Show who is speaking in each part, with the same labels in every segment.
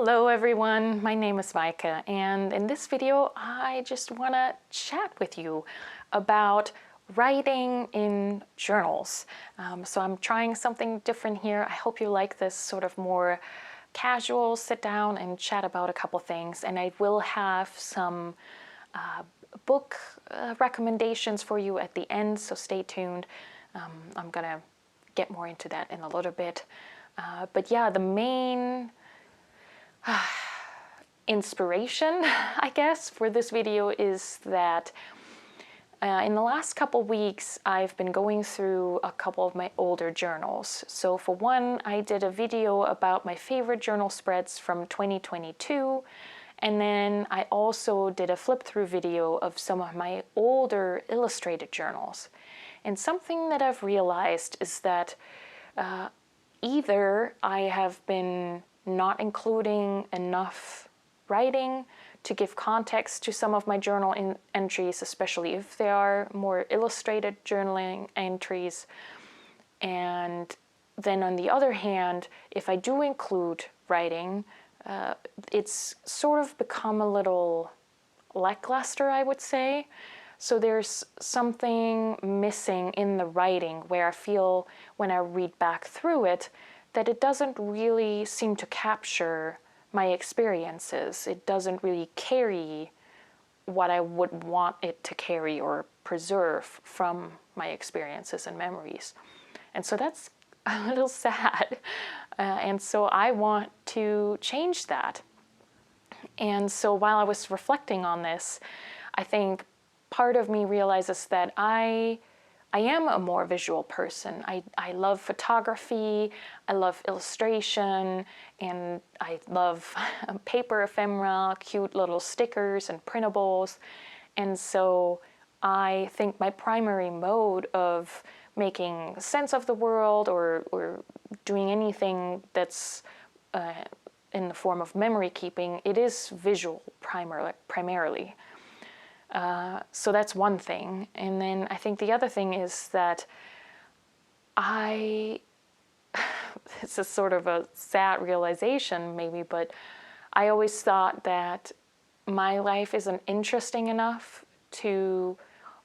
Speaker 1: Hello everyone, my name is Maike, and in this video I just want to chat with you about writing in journals. So I'm trying something different here. I hope you like this sort of more casual sit down and chat about a couple things, and I will have some book recommendations for you at the end, so stay tuned. I'm gonna get more into that in a little bit. But yeah, the main inspiration, I guess, for this video is that in the last couple weeks I've been going through a couple of my older journals. So for one, I did a video about my favorite journal spreads from 2022, and then I also did a flip-through video of some of my older illustrated journals. And something that I've realized is that either I have been not including enough writing to give context to some of my journal entries, especially if they are more illustrated journaling entries. And then on the other hand, if I do include writing, it's sort of become a little lackluster, I would say. So there's something missing in the writing where I feel when I read back through it that it doesn't really seem to capture my experiences. It doesn't really carry what I would want it to carry or preserve from my experiences and memories. And so that's a little sad. And so I want to change that. And so while I was reflecting on this, I think part of me realizes that I am a more visual person. I love photography, I love illustration, and I love paper ephemera, cute little stickers and printables. And so I think my primary mode of making sense of the world or doing anything that's in the form of memory keeping, it is visual primarily. So that's one thing. And then I think the other thing is that it's a sort of a sad realization maybe, but I always thought that my life isn't interesting enough to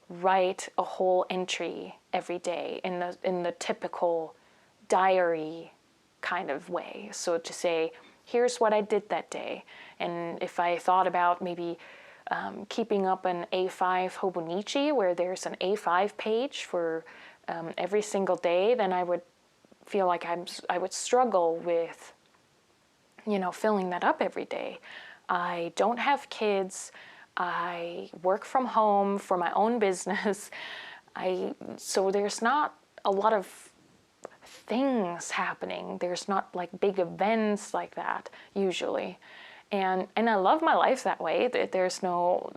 Speaker 1: write a whole entry every day in the typical diary kind of way. So to say, here's what I did that day. And if I thought about maybe keeping up an A5 Hobonichi where there's an A5 page for every single day, then I would feel like I would struggle with, filling that up every day. I don't have kids. I work from home for my own business. So there's not a lot of things happening. There's not like big events like that usually. And I love my life that way. There's no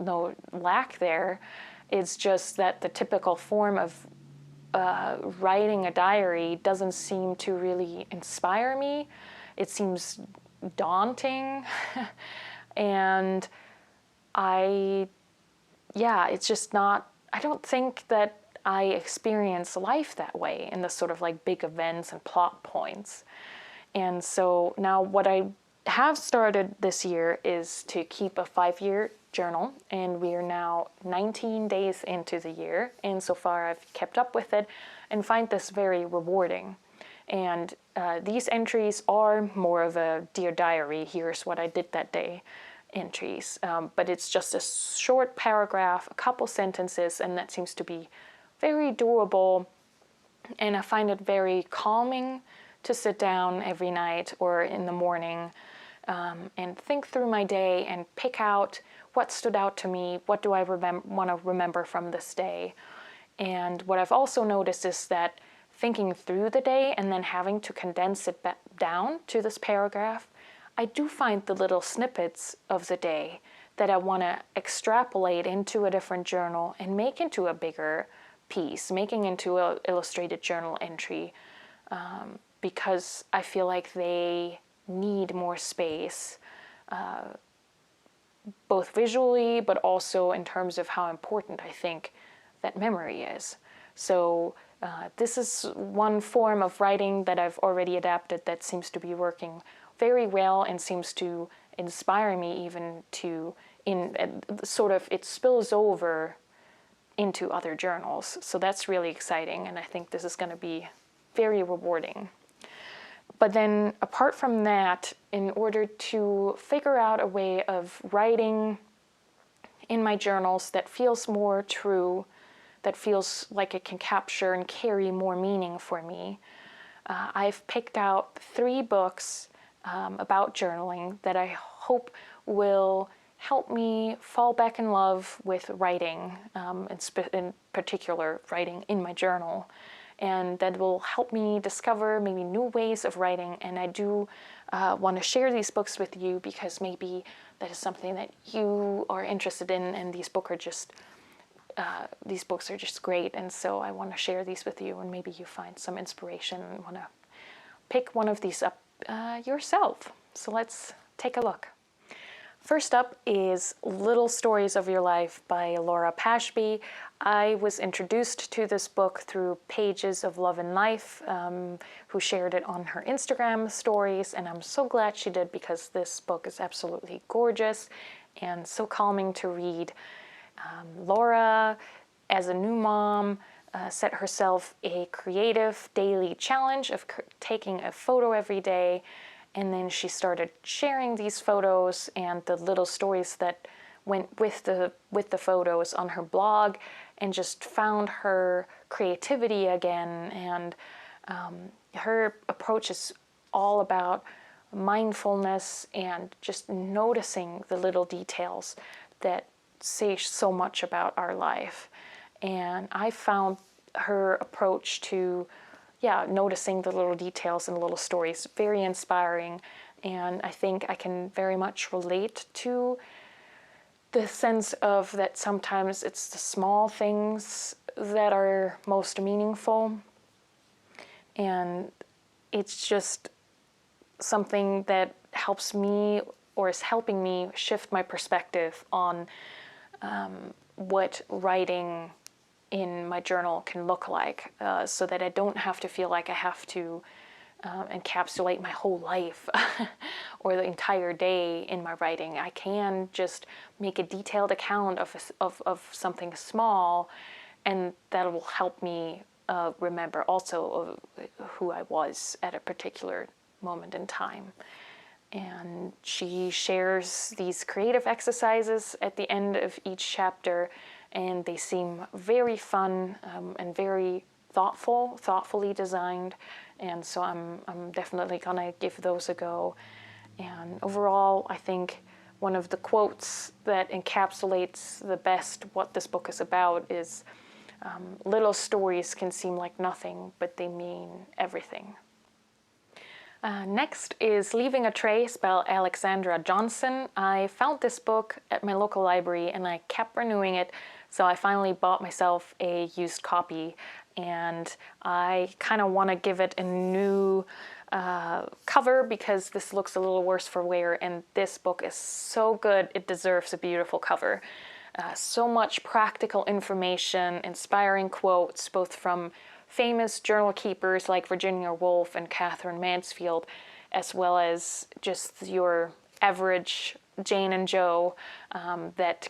Speaker 1: lack there. It's just that the typical form of writing a diary doesn't seem to really inspire me. It seems daunting. And it's just not, I don't think that I experience life that way in the sort of like big events and plot points. And so now what I have started this year is to keep a 5-year journal, and we are now 19 days into the year, and so far I've kept up with it and find this very rewarding. And these entries are more of a Dear Diary, here's what I did that day entries, but it's just a short paragraph, a couple sentences, and that seems to be very doable, and I find it very calming to sit down every night or in the morning and think through my day and pick out what stood out to me, what do I want to remember from this day. And what I've also noticed is that thinking through the day and then having to condense it down to this paragraph, I do find the little snippets of the day that I want to extrapolate into a different journal and make into a bigger piece, making into an illustrated journal entry, because I feel like they need more space, both visually, but also in terms of how important I think that memory is. So this is one form of writing that I've already adapted that seems to be working very well and seems to inspire me even to, sort of, it spills over into other journals. So that's really exciting, and I think this is going to be very rewarding. But then apart from that, in order to figure out a way of writing in my journals that feels more true, that feels like it can capture and carry more meaning for me, I've picked out 3 books about journaling that I hope will help me fall back in love with writing, in particular writing in my journal, and that will help me discover maybe new ways of writing. And I do want to share these books with you because maybe that is something that you are interested in, and these books are just great, and so I want to share these with you, and maybe you find some inspiration and want to pick one of these up yourself. So let's take a look. First up is Little Stories of Your Life by Laura Pashby. I was introduced to this book through Pages of Love and Life, who shared it on her Instagram stories, and I'm so glad she did because this book is absolutely gorgeous and so calming to read. Laura, as a new mom, set herself a creative daily challenge of taking a photo every day, and then she started sharing these photos and the little stories that went with the photos on her blog, and just found her creativity again. And her approach is all about mindfulness and just noticing the little details that say so much about our life. And I found her approach to noticing the little details and little stories very inspiring, and I think I can very much relate to the sense of that sometimes it's the small things that are most meaningful, and it's just something that helps me, or is helping me, shift my perspective on what writing in my journal can look like, so that I don't have to feel like I have to encapsulate my whole life or the entire day in my writing. I can just make a detailed account of something small, and that will help me remember also who I was at a particular moment in time. And she shares these creative exercises at the end of each chapter, and they seem very fun and very thoughtfully designed. And so I'm definitely gonna give those a go. And overall, I think one of the quotes that encapsulates the best what this book is about is, little stories can seem like nothing, but they mean everything. Next is Leaving a Trace by Alexandra Johnson. I found this book at my local library and I kept renewing it, so I finally bought myself a used copy, and I kind of want to give it a new cover because this looks a little worse for wear, and this book is so good it deserves a beautiful cover. So much practical information, inspiring quotes, both from famous journal keepers like Virginia Woolf and Catherine Mansfield, as well as just your average Jane and Joe that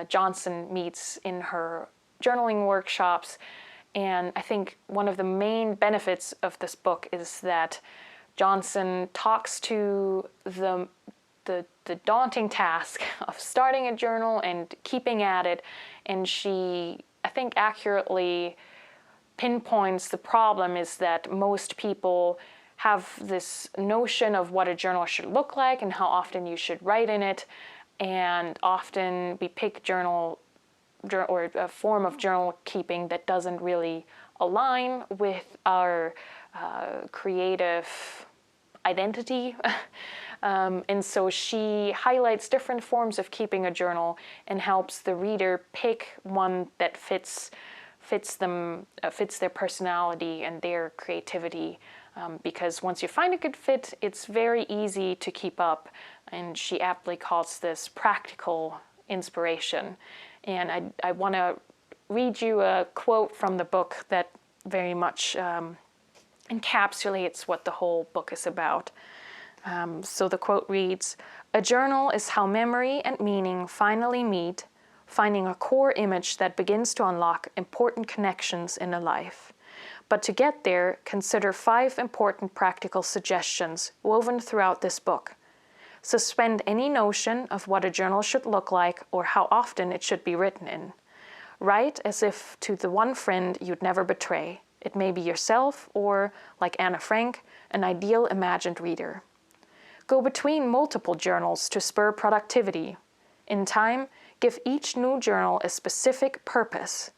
Speaker 1: Johnson meets in her journaling workshops. And I think one of the main benefits of this book is that Johnson talks to the daunting task of starting a journal and keeping at it, and she, I think, accurately pinpoints the problem is that most people have this notion of what a journal should look like and how often you should write in it, and often we pick journal or a form of journal keeping that doesn't really align with our creative identity. And so she highlights different forms of keeping a journal and helps the reader pick one that fits their personality and their creativity, because once you find a good fit, it's very easy to keep up. And she aptly calls this practical inspiration. And I want to read you a quote from the book that very much encapsulates what the whole book is about. So the quote reads, "A journal is how memory and meaning finally meet, finding a core image that begins to unlock important connections in a life. But to get there, consider 5 important practical suggestions woven throughout this book. Suspend any notion of what a journal should look like or how often it should be written in. Write as if to the one friend you'd never betray. It may be yourself or, like Anna Frank, an ideal imagined reader. Go between multiple journals to spur productivity. In time, give each new journal a specific purpose.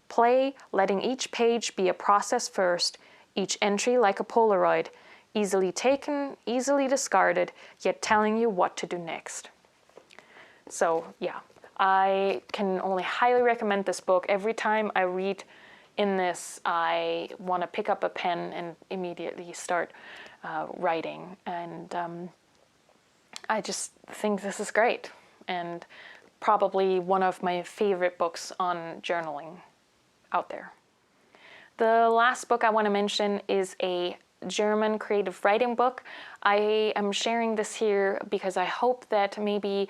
Speaker 1: Play, letting each page be a process first, each entry like a Polaroid, easily taken, easily discarded, yet telling you what to do next." So yeah, I can only highly recommend this book. Every time I read in this, I want to pick up a pen and immediately start writing. And I just think this is great, and probably one of my favorite books on journaling out there. The last book I want to mention is a German creative writing book. I am sharing this here because I hope that maybe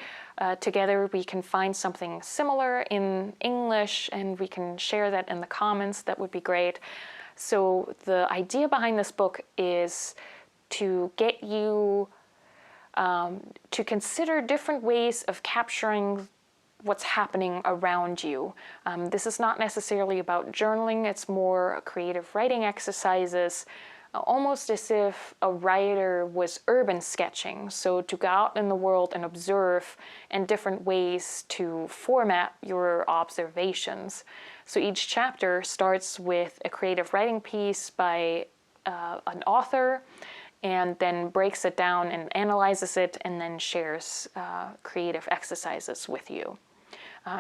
Speaker 1: together we can find something similar in English and we can share that in the comments. That would be great. So the idea behind this book is to get you to consider different ways of capturing what's happening around you. This is not necessarily about journaling, it's more creative writing exercises, almost as if a writer was urban sketching. So to go out in the world and observe, and different ways to format your observations. So each chapter starts with a creative writing piece by an author, and then breaks it down and analyzes it, and then shares creative exercises with you.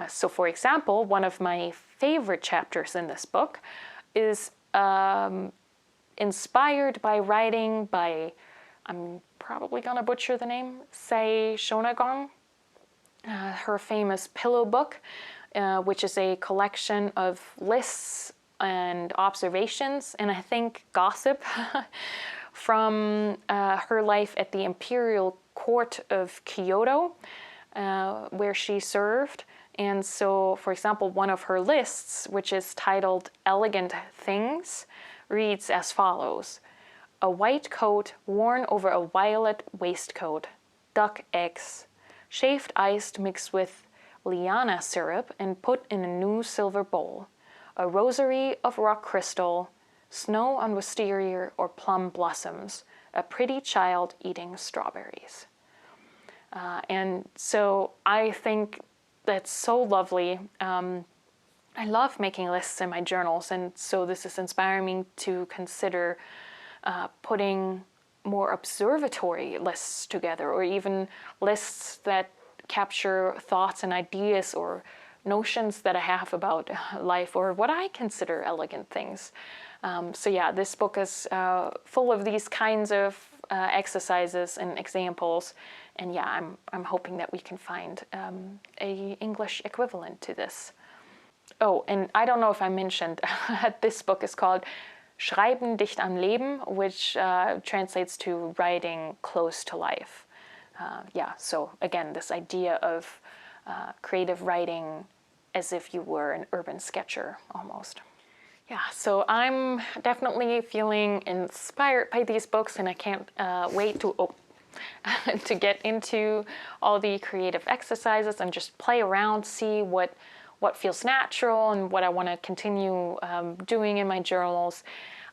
Speaker 1: So for example, one of my favorite chapters in this book is inspired by writing by, I'm probably gonna butcher the name, Sei Shonagon, her famous Pillow book, which is a collection of lists and observations, and I think gossip, from her life at the imperial court of Kyoto, where she served. And so, for example, one of her lists, which is titled Elegant Things, reads as follows: "A white coat worn over a violet waistcoat, duck eggs, shaved ice mixed with liana syrup and put in a new silver bowl, a rosary of rock crystal, snow on wisteria or plum blossoms, a pretty child eating strawberries." And so I think that's so lovely. I love making lists in my journals, and so this is inspiring me to consider putting more observatory lists together, or even lists that capture thoughts and ideas or notions that I have about life, or what I consider elegant things. So yeah, this book is full of these kinds of exercises and examples, and yeah, I'm hoping that we can find a English equivalent to this. Oh, and I don't know if I mentioned, this book is called Schreiben, Dicht am Leben, which translates to writing close to life. Yeah, so again, this idea of creative writing as if you were an urban sketcher almost. Yeah, so I'm definitely feeling inspired by these books, and I can't wait to to get into all the creative exercises and just play around, see what feels natural and what I want to continue doing in my journals.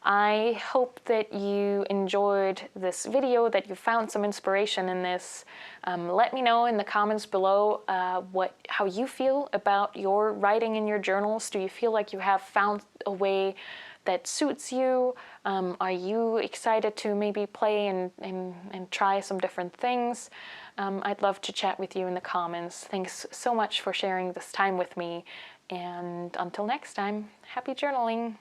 Speaker 1: I hope that you enjoyed this video, that you found some inspiration in this. Let me know in the comments below how you feel about your writing in your journals. Do you feel like you have found a way that suits you? Are you excited to maybe play and try some different things? I'd love to chat with you in the comments. Thanks so much for sharing this time with me. And until next time, happy journaling.